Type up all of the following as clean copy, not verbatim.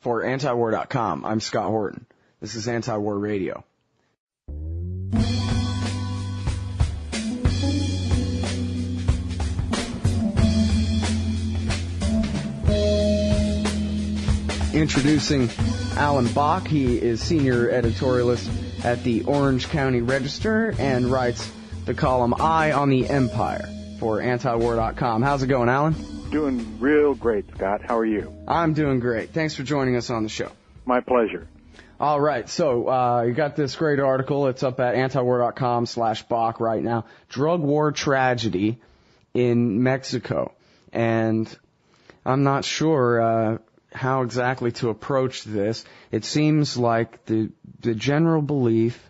For antiwar.com, I'm Scott Horton. This is Anti-War Radio. Introducing Alan Bock. He is senior editorialist at the Orange County Register and writes the column Eye on the Empire for antiwar.com. How's it going, Alan? Doing real great, Scott. How are you? I'm doing great. Thanks for joining us on the show. My pleasure. All right, so you got this great article. It's up at antiwar.com/Bock right now. Drug war tragedy in Mexico. And I'm not sure how exactly to approach this. It seems like the general belief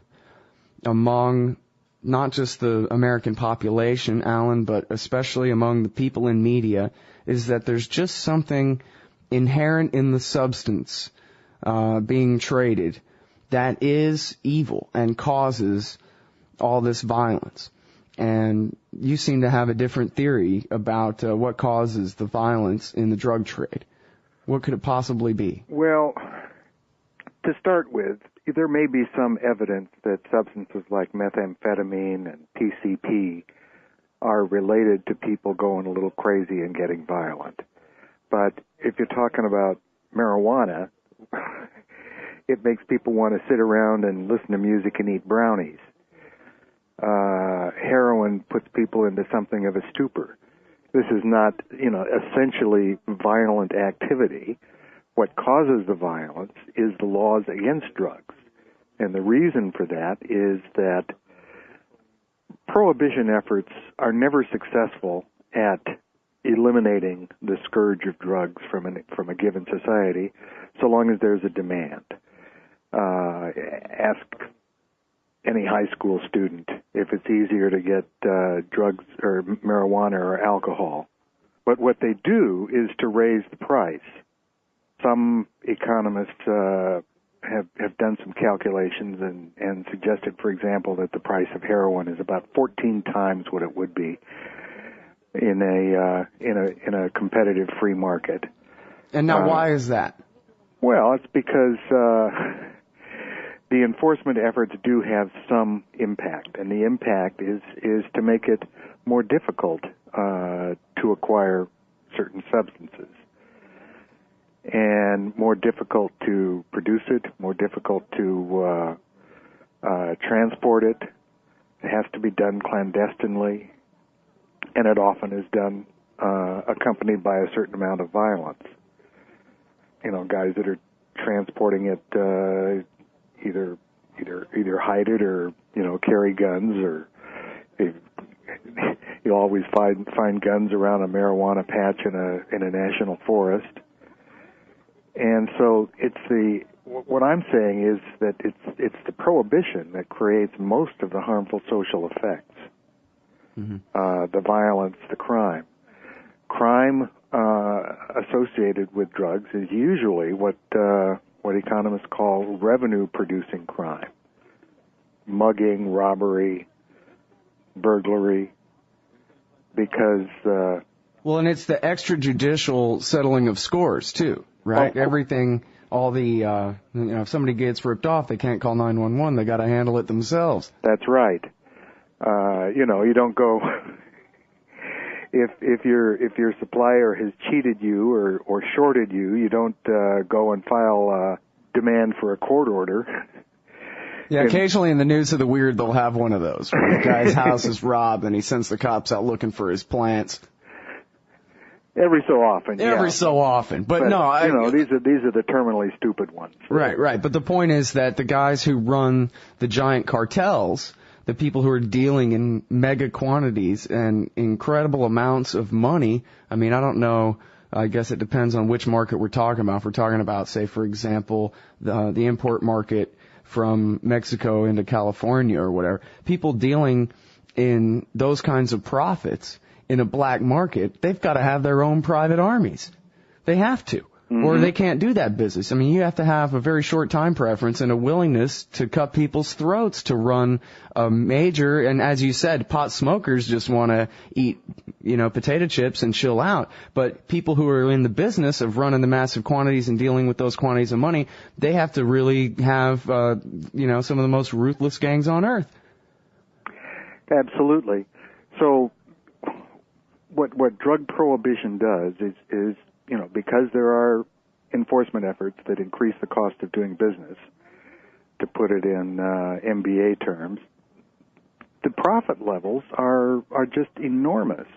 among not just the American population, Alan, but especially among the people in media, is that there's just something inherent in the substance being traded that is evil and causes all this violence. And you seem to have a different theory about what causes the violence in the drug trade. What could it possibly be? Well, to start with, there may be some evidence that substances like methamphetamine and PCP are related to people going a little crazy and getting violent. But if you're talking about marijuana, it makes people want to sit around and listen to music and eat brownies. Heroin puts people into something of a stupor. This is not, essentially violent activity. What causes the violence is the laws against drugs. And the reason for that is that prohibition efforts are never successful at eliminating the scourge of drugs from a given society so long as there's a demand. Ask any high school student if it's easier to get drugs or marijuana or alcohol. But what they do is to raise the price. Some economists have done some calculations and suggested, for example, that the price of heroin is about 14 times what it would be in a competitive free market. And now, why is that? Well, it's because the enforcement efforts do have some impact, and the impact is to make it more difficult to acquire certain substances, and more difficult to produce it, more difficult to transport it. It has to be done clandestinely, and it often is done accompanied by a certain amount of violence. Guys that are transporting it either hide it or carry guns, or you always find guns around a marijuana patch in a national forest. And so what I'm saying is that it's the prohibition that creates most of the harmful social effects. Mm-hmm. The violence, the crime. Crime associated with drugs is usually what economists call revenue-producing crime. Mugging, robbery, burglary, because... and it's the extrajudicial settling of scores, too, right? Everything, all the, if somebody gets ripped off, they can't call 911, they got to handle it themselves. That's right. You don't go... If your supplier has cheated you or shorted you, you don't go and file a demand for a court order. Yeah, occasionally in the News of the Weird, they'll have one of those where the guy's house is robbed and he sends the cops out looking for his plants. Every so often, yeah. Every so often, but no, these are the terminally stupid ones. Right. But the point is that the guys who run the giant cartels, the people who are dealing in mega quantities and incredible amounts of money, I mean, I don't know, I guess it depends on which market we're talking about. If we're talking about, say, for example, the import market from Mexico into California or whatever, people dealing in those kinds of profits in a black market, they've got to have their own private armies. They have to. or they can't do that business. I mean, you have to have a very short time preference and a willingness to cut people's throats to run a major, and as you said, pot smokers just want to eat, potato chips and chill out. But people who are in the business of running the massive quantities and dealing with those quantities of money, they have to really have, some of the most ruthless gangs on earth. Absolutely. So what drug prohibition does is because there are enforcement efforts that increase the cost of doing business, to put it in MBA terms, the profit levels are just enormous.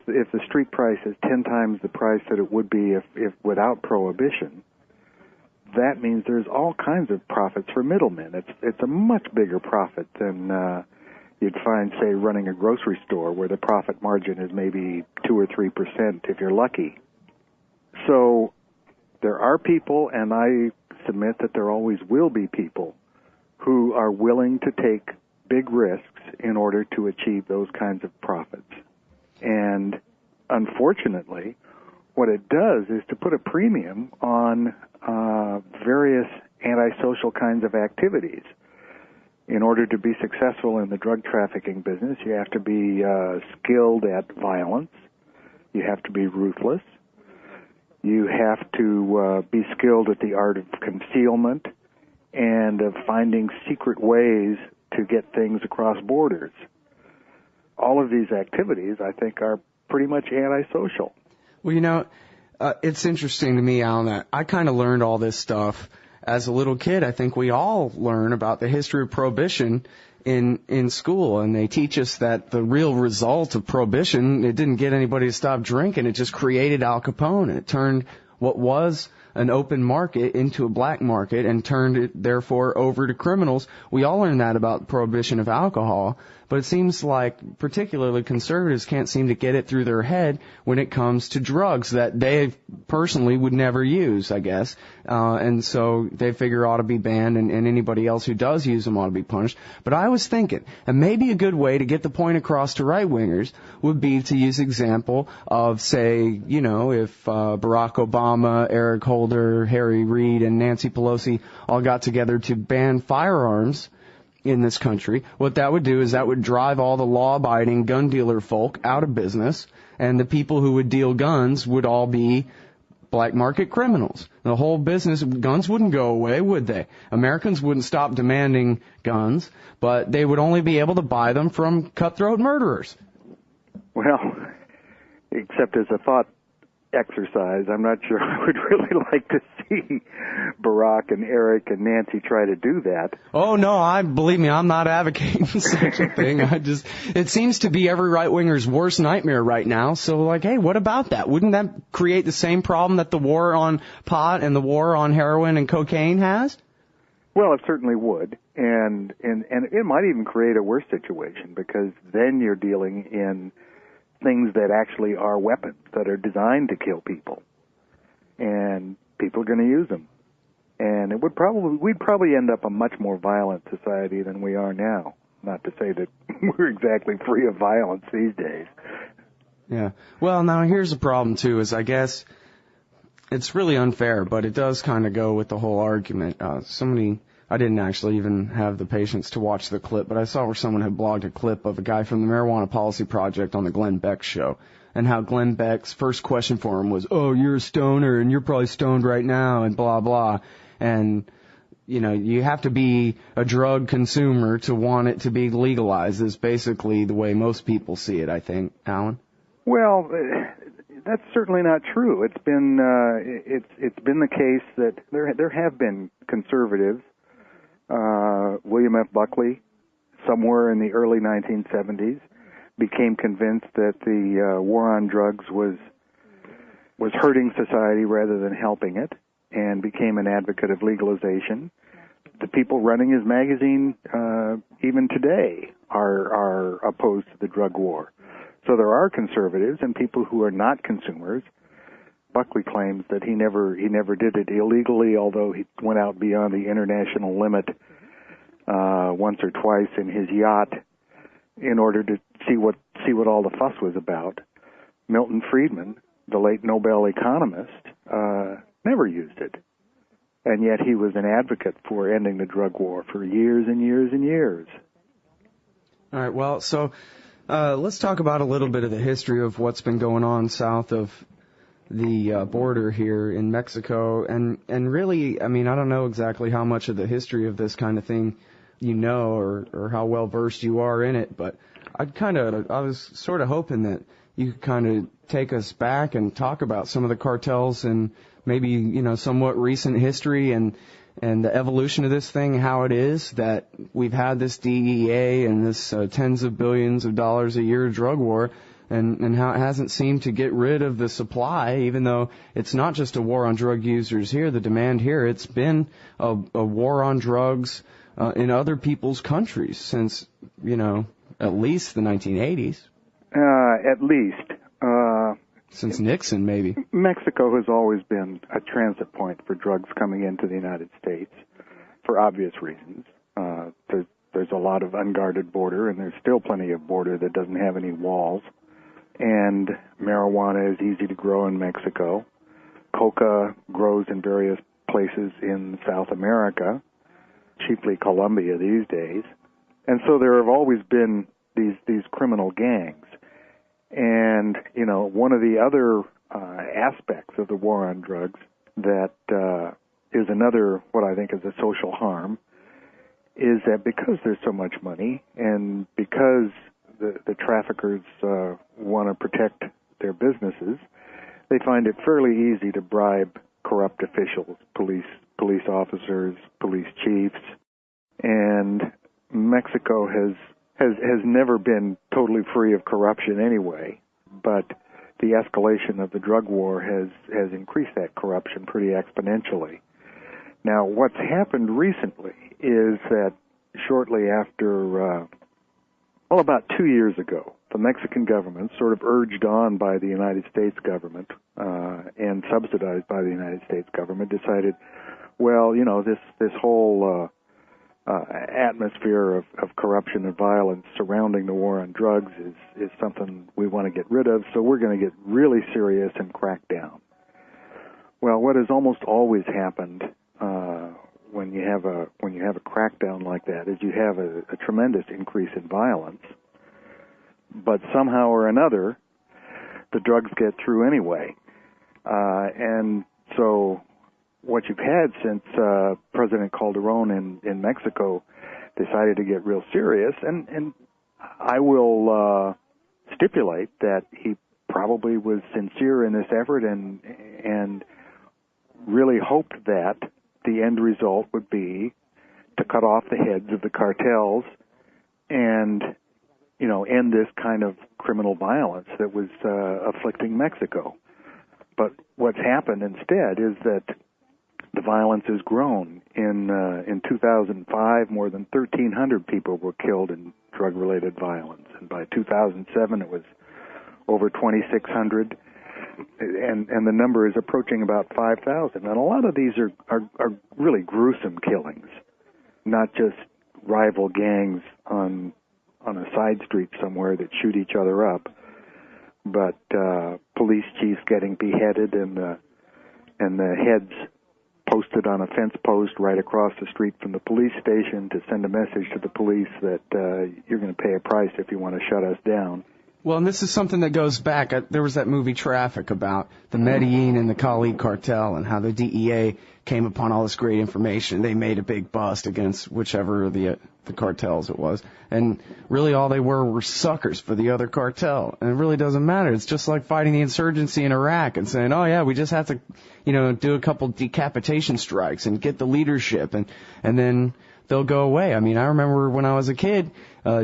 If the street price is 10 times the price that it would be if without prohibition, that means there's all kinds of profits for middlemen. It's a much bigger profit than you'd find, say, running a grocery store, where the profit margin is maybe 2 or 3% if you're lucky. So there are people, and I submit that there always will be people, who are willing to take big risks in order to achieve those kinds of profits. And unfortunately, what it does is to put a premium on various antisocial kinds of activities. In order to be successful in the drug trafficking business, you have to be skilled at violence. You have to be ruthless. You have to be skilled at the art of concealment and of finding secret ways to get things across borders. All of these activities, I think, are pretty much antisocial. Well, it's interesting to me, Alan, that I kind of learned all this stuff as a little kid. I think we all learn about the history of Prohibition in school, and they teach us that the real result of Prohibition, it didn't get anybody to stop drinking, it just created Al Capone, and it turned what was an open market into a black market and turned it, therefore, over to criminals. We all learn that about prohibition of alcohol, but it seems like particularly conservatives can't seem to get it through their head when it comes to drugs that they personally would never use, I guess. And so they figure ought to be banned, and anybody else who does use them ought to be punished. But I was thinking, and maybe a good way to get the point across to right-wingers would be to use example of, say, if Barack Obama, Eric Holder, Harry Reid, and Nancy Pelosi all got together to ban firearms in this country, what that would do is that would drive all the law-abiding gun dealer folk out of business, and the people who would deal guns would all be black market criminals. The whole business, guns wouldn't go away, would they? Americans wouldn't stop demanding guns, but they would only be able to buy them from cutthroat murderers. Well, except as a thought exercise, I'm not sure I would really like to see Barack and Eric and Nancy try to do that. Oh, no, believe me, I'm not advocating such a thing. It seems to be every right-winger's worst nightmare right now. So, hey, what about that? Wouldn't that create the same problem that the war on pot and the war on heroin and cocaine has? Well, it certainly would. And it might even create a worse situation, because then you're dealing in things that actually are weapons that are designed to kill people, and people are going to use them. And we'd probably end up a much more violent society than we are now. Not to say that we're exactly free of violence these days. Yeah. Well, now here's the problem too, is I guess it's really unfair, but it does kind of go with the whole argument. I didn't actually even have the patience to watch the clip, but I saw where someone had blogged a clip of a guy from the Marijuana Policy Project on the Glenn Beck show, and how Glenn Beck's first question for him was, "Oh, you're a stoner, and you're probably stoned right now," and blah, blah. And, you have to be a drug consumer to want it to be legalized, is basically the way most people see it, I think. Alan? Well, that's certainly not true. It's been the case that there have been conservatives. William F. Buckley, somewhere in the early 1970s, became convinced that the war on drugs was hurting society rather than helping it, and became an advocate of legalization. The people running his magazine, even today, are opposed to the drug war. So there are conservatives and people who are not consumers. Buckley claims that he never did it illegally, although he went out beyond the international limit once or twice in his yacht in order to see what all the fuss was about. Milton Friedman, the late Nobel economist, never used it. And yet he was an advocate for ending the drug war for years and years and years. All right, well, so let's talk about a little bit of the history of what's been going on south of the border here in Mexico. And really, I mean, I don't know exactly how much of the history of this kind of thing you know or how well versed you are in it, but I was sort of hoping that you could kind of take us back and talk about some of the cartels and maybe, you know, somewhat recent history and the evolution of this thing, how it is that we've had this DEA and this tens of billions of dollars a year drug war, and how it hasn't seemed to get rid of the supply, even though it's not just a war on drug users here, the demand here, it's been a war on drugs in other people's countries since, you know, at least the 1980s. At least. Since Nixon, maybe. Mexico has always been a transit point for drugs coming into the United States for obvious reasons. There's a lot of unguarded border, and there's still plenty of border that doesn't have any walls. And marijuana is easy to grow in Mexico. Coca grows in various places in South America, chiefly Colombia these days. And so there have always been these criminal gangs. And, you know, one of the other aspects of the war on drugs that is another, what I think is a social harm, is that because there's so much money and because the traffickers want to protect their businesses, they find it fairly easy to bribe corrupt officials, police officers, police chiefs, and Mexico has never been totally free of corruption anyway, but the escalation of the drug war has increased that corruption pretty exponentially. Now, what's happened recently is that shortly after, about 2 years ago, the Mexican government, sort of urged on by the United States government and subsidized by the United States government, decided, well, you know, this whole atmosphere of corruption and violence surrounding the war on drugs is something we want to get rid of, so we're going to get really serious and crack down. Well, what has almost always happened when you have a crackdown like that is you have a tremendous increase in violence, but somehow or another the drugs get through anyway, and so what you've had since President Calderon in Mexico decided to get real serious, and I will stipulate that he probably was sincere in this effort and really hoped that the end result would be to cut off the heads of the cartels and, you know, end this kind of criminal violence that was afflicting Mexico. But what's happened instead is that the violence has grown. In 2005, more than 1,300 people were killed in drug-related violence, and by 2007 it was over 2,600, and the number is approaching about 5,000. And a lot of these are really gruesome killings, not just rival gangs on a side street somewhere that shoot each other up, but police chiefs getting beheaded and the heads posted on a fence post right across the street from the police station to send a message to the police that you're going to pay a price if you want to shut us down. Well, and this is something that goes back. There was that movie Traffic about the Medellin and the Cali cartel and how the DEA came upon all this great information. They made a big bust against whichever of the cartels it was. And really all they were suckers for the other cartel. And it really doesn't matter. It's just like fighting the insurgency in Iraq and saying, oh, yeah, we just have to, you know, do a couple decapitation strikes and get the leadership. And then they'll go away. I mean, I remember when I was a kid,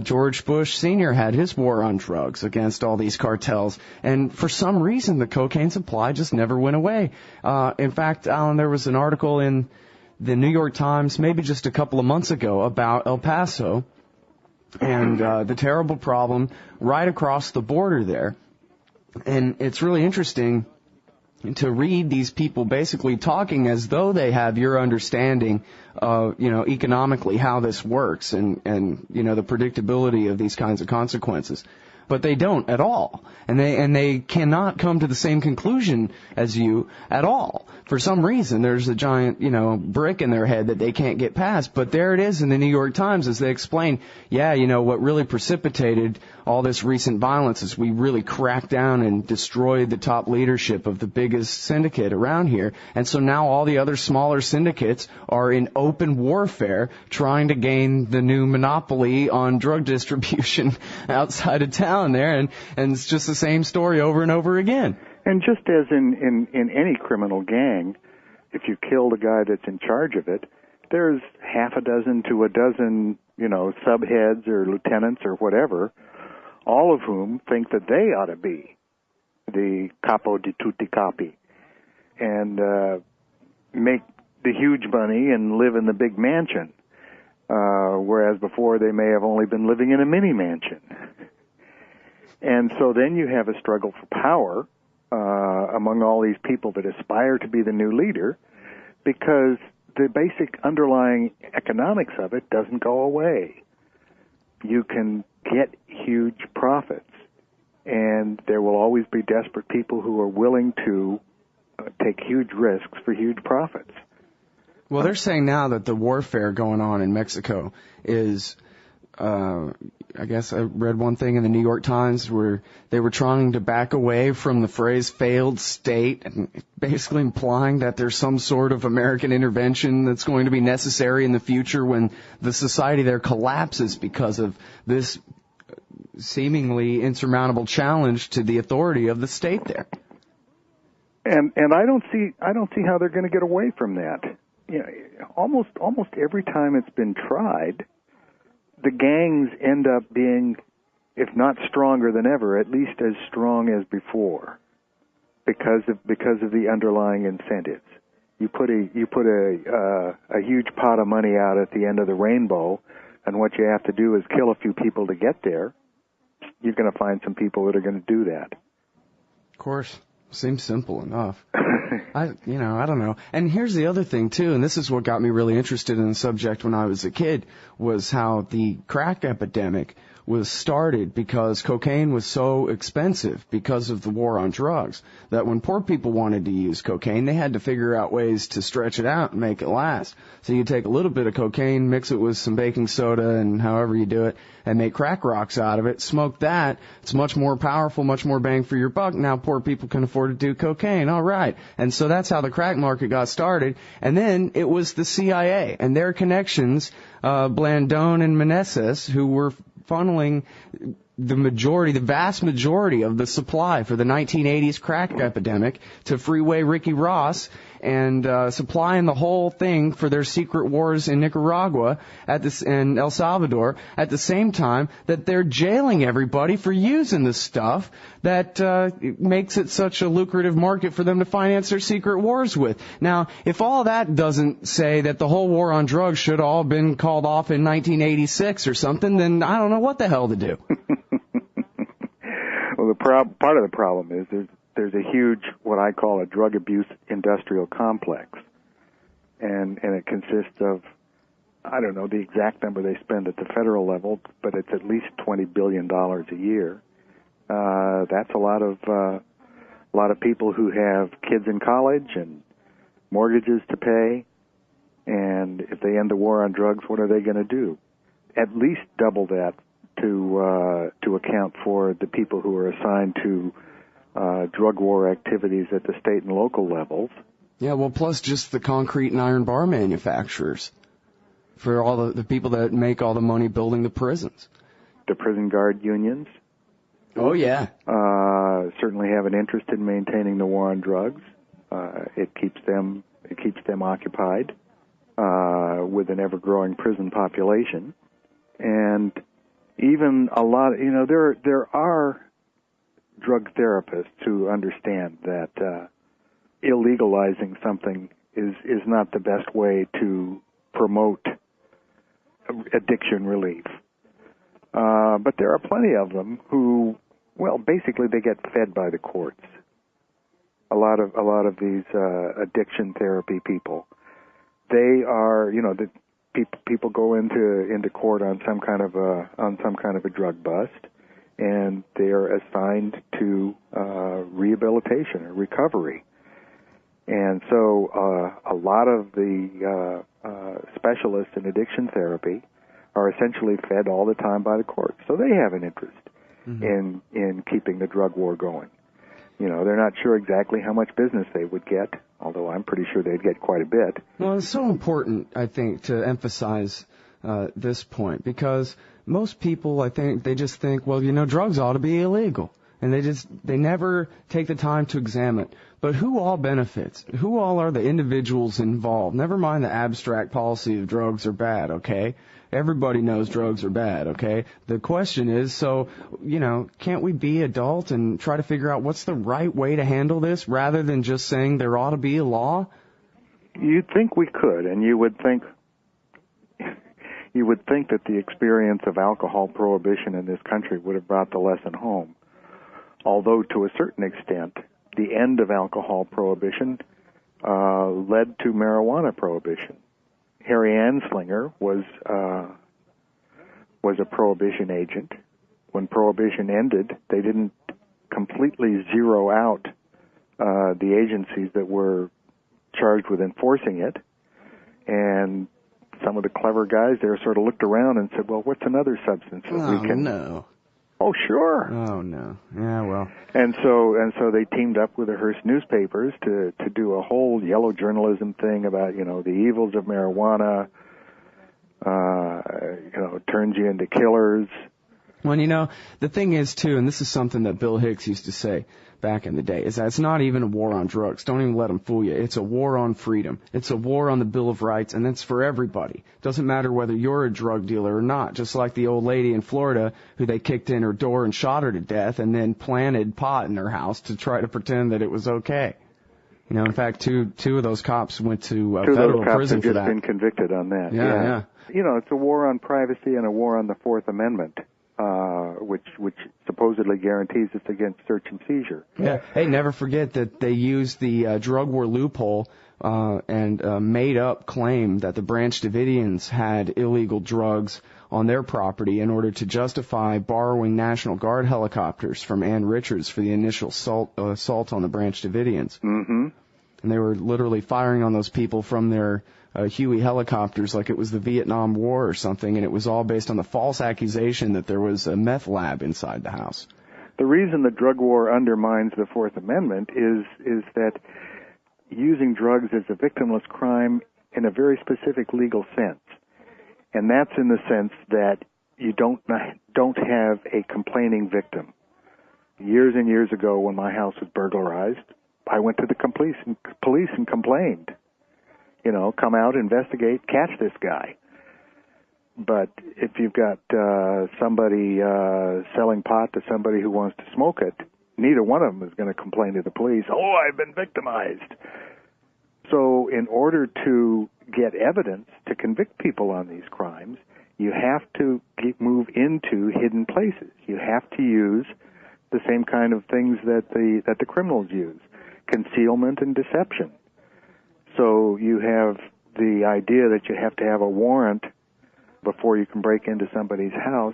George Bush Sr. had his war on drugs against all these cartels, and for some reason the cocaine supply just never went away. In fact, Alan, there was an article in the New York Times maybe just a couple of months ago about El Paso and the terrible problem right across the border there. And it's really interesting to read these people basically talking as though they have your understanding of, you know, economically how this works and you know, the predictability of these kinds of consequences. but they don't at all. And they cannot come to the same conclusion as you at all. For some reason, there's a giant, brick in their head that they can't get past. But there it is in the New York Times as they explain, what really precipitated all this recent violence is we really cracked down and destroyed the top leadership of the biggest syndicate around here. And so now all the other smaller syndicates are in open warfare trying to gain the new monopoly on drug distribution outside of town there. And it's just the same story over and over again. And just as in any criminal gang, if you kill the guy that's in charge of it, there's half a dozen to a dozen, subheads or lieutenants or whatever, all of whom think that they ought to be the capo di tutti capi and make the huge money and live in the big mansion, whereas before they may have only been living in a mini mansion. And so then you have a struggle for power among all these people that aspire to be the new leader, because the basic underlying economics of it doesn't go away. You can get huge profits, and there will always be desperate people who are willing to take huge risks for huge profits. Well, they're saying now that the warfare going on in Mexico is, I guess I read one thing in the New York Times where they were trying to back away from the phrase failed state, and basically implying that there's some sort of American intervention that's going to be necessary in the future when the society there collapses because of this seemingly insurmountable challenge to the authority of the state there. And I don't see how they're going to get away from that. Almost every time it's been tried, the gangs end up being, if not stronger than ever, at least as strong as before, because of the underlying incentives. You put a huge pot of money out at the end of the rainbow, and what you have to do is kill a few people to get there. You're going to find some people that are going to do that. Of course. Seems simple enough. I don't know. And here's the other thing, too, and this is what got me really interested in the subject when I was a kid, was how the crack epidemic was started because cocaine was so expensive because of the war on drugs that when poor people wanted to use cocaine, they had to figure out ways to stretch it out and make it last. So you take a little bit of cocaine, mix it with some baking soda and however you do it, and make crack rocks out of it, smoke that. It's much more powerful, much more bang for your buck. Now poor people can afford to do cocaine. All right. And so that's how the crack market got started. And then it was the CIA and their connections, Blandone and Meneses, who were funneling the vast majority of the supply for the 1980s crack epidemic to Freeway Ricky Ross and supplying the whole thing for their secret wars in Nicaragua and El Salvador at the same time that they're jailing everybody for using the stuff that makes it such a lucrative market for them to finance their secret wars with. Now, if all that doesn't say that the whole war on drugs should all have been called off in 1986 or something, then I don't know what the hell to do. Well, part of the problem is there's a huge, what I call a drug abuse industrial complex, and it consists of, I don't know the exact number they spend at the federal level, but it's at least $20 billion a year. That's a lot of people who have kids in college and mortgages to pay, and if they end the war on drugs, what are they going to do? At least double that to account for the people who are assigned to drug war activities at the state and local levels. Yeah, well, plus just the concrete and iron bar manufacturers for all the people that make all the money building the prisons. The prison guard unions. Oh, yeah. Certainly have an interest in maintaining the war on drugs. It keeps them occupied with an ever-growing prison population. And even a lot, there are drug therapists who understand that illegalizing something is not the best way to promote addiction relief. But there are plenty of them who, well, basically they get fed by the courts. A lot of these addiction therapy people, they are, the people go into court on some kind of a drug bust, and they're assigned to rehabilitation or recovery. And so a lot of the specialists in addiction therapy are essentially fed all the time by the courts. So they have an interest in keeping the drug war going. You know, they're not sure exactly how much business they would get, although I'm pretty sure they'd get quite a bit. Well, it's so important, I think, to emphasize this point, because most people, I think, they just think, well, you know, drugs ought to be illegal. And they never take the time to examine. But who all benefits? Who all are the individuals involved? Never mind the abstract policy of drugs are bad, okay? Everybody knows drugs are bad, okay? The question is, so, you know, can't we be adult and try to figure out what's the right way to handle this rather than just saying there ought to be a law? You'd think we could, and you would think that the experience of alcohol prohibition in this country would have brought the lesson home. Although to a certain extent, the end of alcohol prohibition led to marijuana prohibition. Harry Anslinger was a prohibition agent. When prohibition ended, they didn't completely zero out the agencies that were charged with enforcing it, and some of the clever guys there sort of looked around and said, well, what's another substance that we can... No. Oh, sure. Oh, no. Yeah, well. And so they teamed up with the Hearst newspapers to do a whole yellow journalism thing about, you know, the evils of marijuana, turns you into killers. Well, you know, the thing is, too, and this is something that Bill Hicks used to say back in the day, is that it's not even a war on drugs. Don't even let them fool you. It's a war on freedom. It's a war on the Bill of Rights, and that's for everybody. Doesn't matter whether you're a drug dealer or not. Just like the old lady in Florida who they kicked in her door and shot her to death and then planted pot in her house to try to pretend that it was okay. You know, in fact, two of those cops went to federal prison for that. 2 of those cops have just been convicted on that. Yeah. You know, it's a war on privacy and a war on the Fourth Amendment. Which supposedly guarantees us against search and seizure. Yeah. Hey, never forget that they used the drug war loophole and made up claim that the Branch Davidians had illegal drugs on their property in order to justify borrowing National Guard helicopters from Ann Richards for the initial assault on the Branch Davidians. Mm-hmm. And they were literally firing on those people from their Huey helicopters like it was the Vietnam War or something, and it was all based on the false accusation that there was a meth lab inside the house. The reason the drug war undermines the Fourth Amendment is that using drugs is a victimless crime in a very specific legal sense. And that's in the sense that you don't have a complaining victim. Years and years ago when my house was burglarized, I went to the police and complained. You know, come out, investigate, catch this guy. But if you've got somebody selling pot to somebody who wants to smoke it, neither one of them is going to complain to the police, oh, I've been victimized. So in order to get evidence to convict people on these crimes, you have to move into hidden places. You have to use the same kind of things that the criminals use, concealment and deception. So you have the idea that you have to have a warrant before you can break into somebody's house.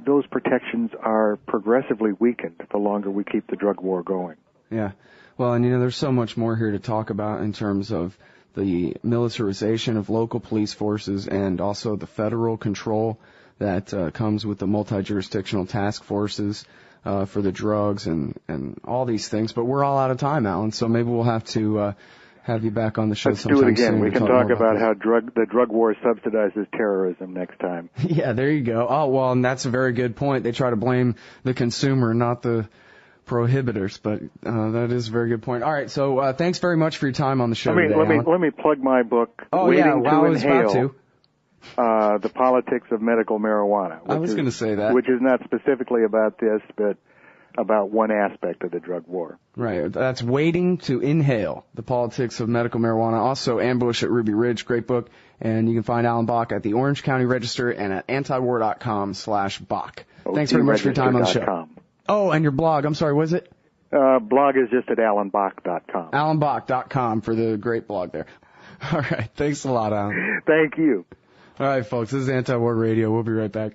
Those protections are progressively weakened the longer we keep the drug war going. Yeah. Well, and you know, there's so much more here to talk about in terms of the militarization of local police forces and also the federal control that comes with the multi-jurisdictional task forces for the drugs and all these things. But we're all out of time, Alan, so maybe we'll have to have you back on the show sometime soon. Let's do it again. We can talk about how the drug war subsidizes terrorism next time. Yeah, there you go. Oh, well, and that's a very good point. They try to blame the consumer, not the prohibitors, but that is a very good point. All right, so thanks very much for your time on the show today, Alan. Let me plug my book, I was about to. The Politics of Medical Marijuana. I was going to say that. Which is not specifically about this, but about one aspect of the drug war. Right. That's Waiting to Inhale, The Politics of Medical Marijuana. Also, Ambush at Ruby Ridge, great book. And you can find Alan Bock at the Orange County Register and at antiwar.com/Bock. Thanks very much for your time on the show. Oh, and your blog. I'm sorry, what is it? Blog is just at alanbock.com. alanbock.com for the great blog there. All right. Thanks a lot, Alan. Thank you. All right, folks. This is Anti-War Radio. We'll be right back.